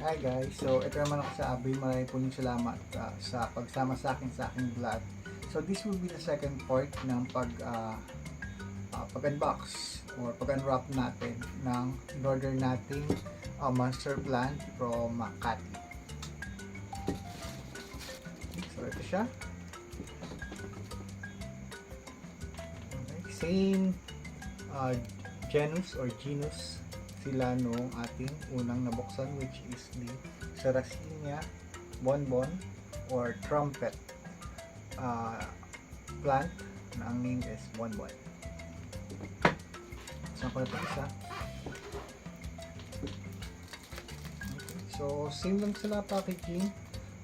Hi guys, so ito naman ako sa Abby. Maraming po salamat sa pagsama sa aking vlog. So this will be the second part ng pag-unbox or pag-unwrap natin ng in-order nating monster plant from Makati. So ito siya. Okay. Same genus sila nung ating unang nabuksan, which is the Sarracenia bonbon or trumpet plant na ang name is bonbon. So ako na ito isa. Okay. So same lang sila packaging.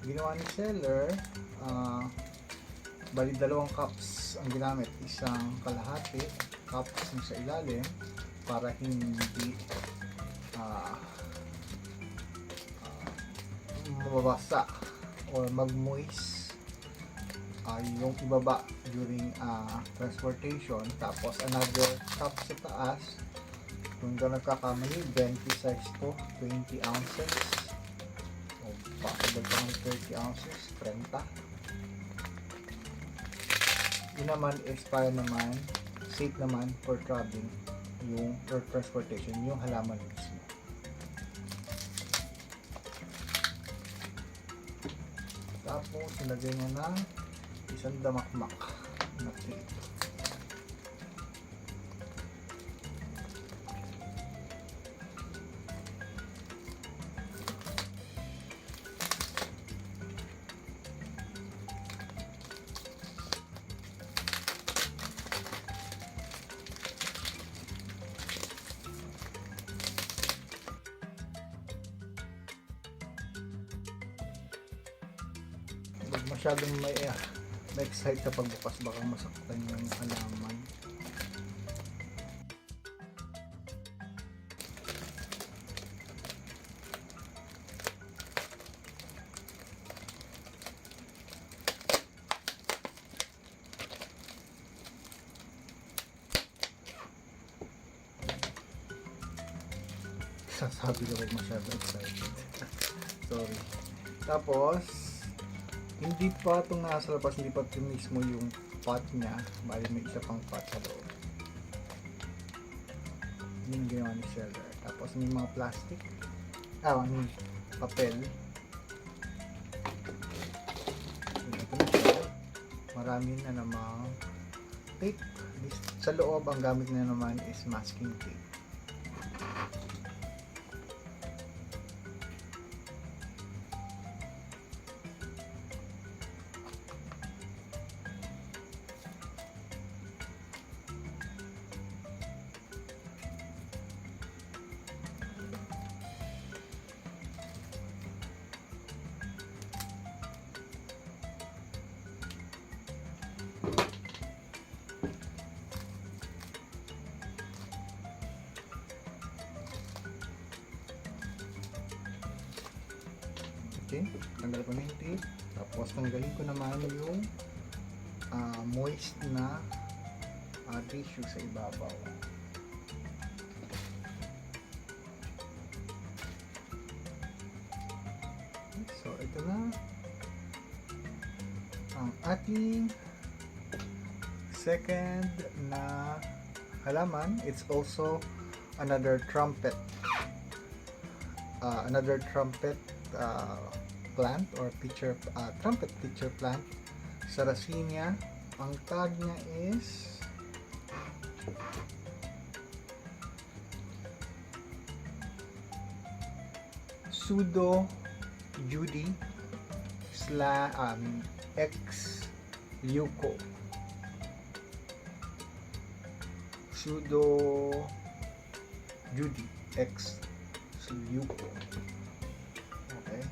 Ginawa ni seller, bali dalawang cups ang ginamit, isang kalahati cups yung sa ilalim para hindi mababasa or mag-moist yung ibaba during transportation. Tapos another cup sa taas, kung doon nagkakamali, 20 size to 20 ounces o possible pa ng 30 ounces, 30. Yun naman is para naman safe naman for traveling yung or transportation, yung halaman mismo. Tapos nilagay niya ng isang damakmak na tape. Masyadong may excite sa pagbukas, baka masaktan yung halaman. Sasabi ko masyadong excited. Sorry. Tapos hindi pa itong nasa labas, hindi pa ito mismo yung pot niya, bali may isa pang pot sa loob. Yun yung ginawa ni seller. Tapos may mga plastic, may papel. Ito na siya. Marami na namang tape. Sa loob, ang gamit na naman is masking tape. Okay, tanggal ko na yung tape. Tapos tanggalin ko naman yung moist na tissue sa ibabaw. So ito na ang ating second na halaman. It's also another trumpet plant or trumpet pitcher plant, Sarracenia. Ang tag niya is Pseudo Judy X Leuco. Pseudo Judy X Leuco. Okay.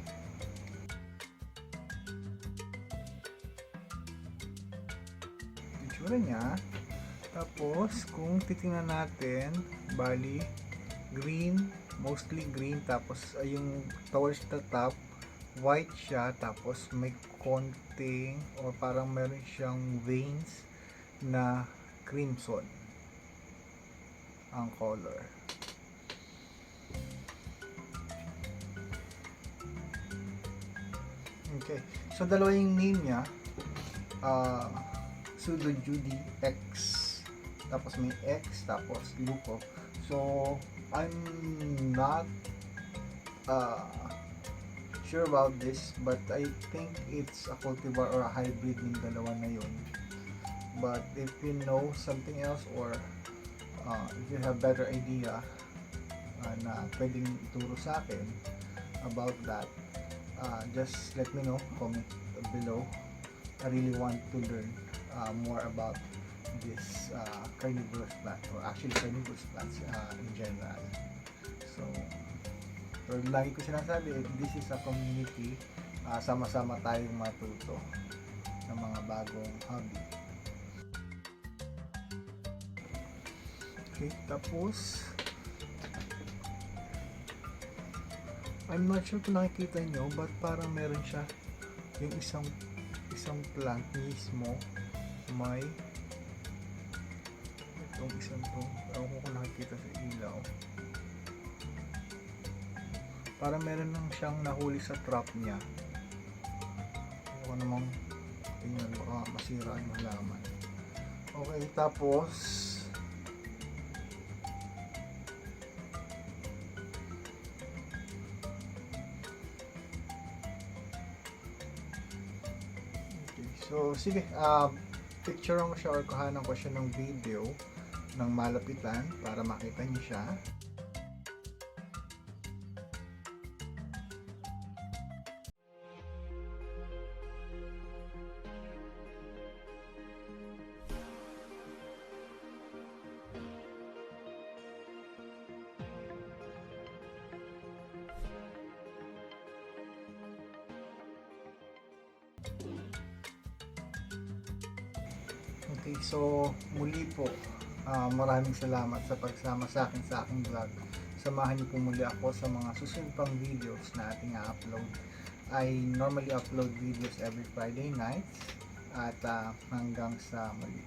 Itsura niya. Tapos kung titingnan natin, bali green, mostly green, tapos yung towards the top white siya, tapos may konting or parang meron siyang veins na crimson ang color. Okay. So, dalawa yung name niya. Sudo Judy X. Tapos may X. Tapos Luco. So, I'm not sure about this, but I think it's a cultivar or a hybrid ng dalawa na yun. But if you know something else, or if you have better idea na pwedeng ituro sa akin about that, just let me know, comment below. I really want to learn more about this carnivorous plant, or actually carnivorous plants in general. So lagi ko sinasabi, this is a community, sama-sama tayong matuto ng mga bagong hobby. Okay, tapos I'm not sure kung nakikita nyo, but parang meron siya yung isang plant mismo, may itong isang to, ewan ko kung nakikita sa ilaw, parang meron lang siyang nahuli sa trap niya. Ako namang tingnan, baka masira ang halaman. Okay, tapos so, sige, picturean ko siya or kuhanan ko siya ng video ng malapitan para makita niyo siya. Okay, so muli po, maraming salamat sa pagsama sa aking vlog. Samahan niyo po muli ako sa mga susunod pang videos na ating upload. I normally upload videos every Friday night, at hanggang sa muli.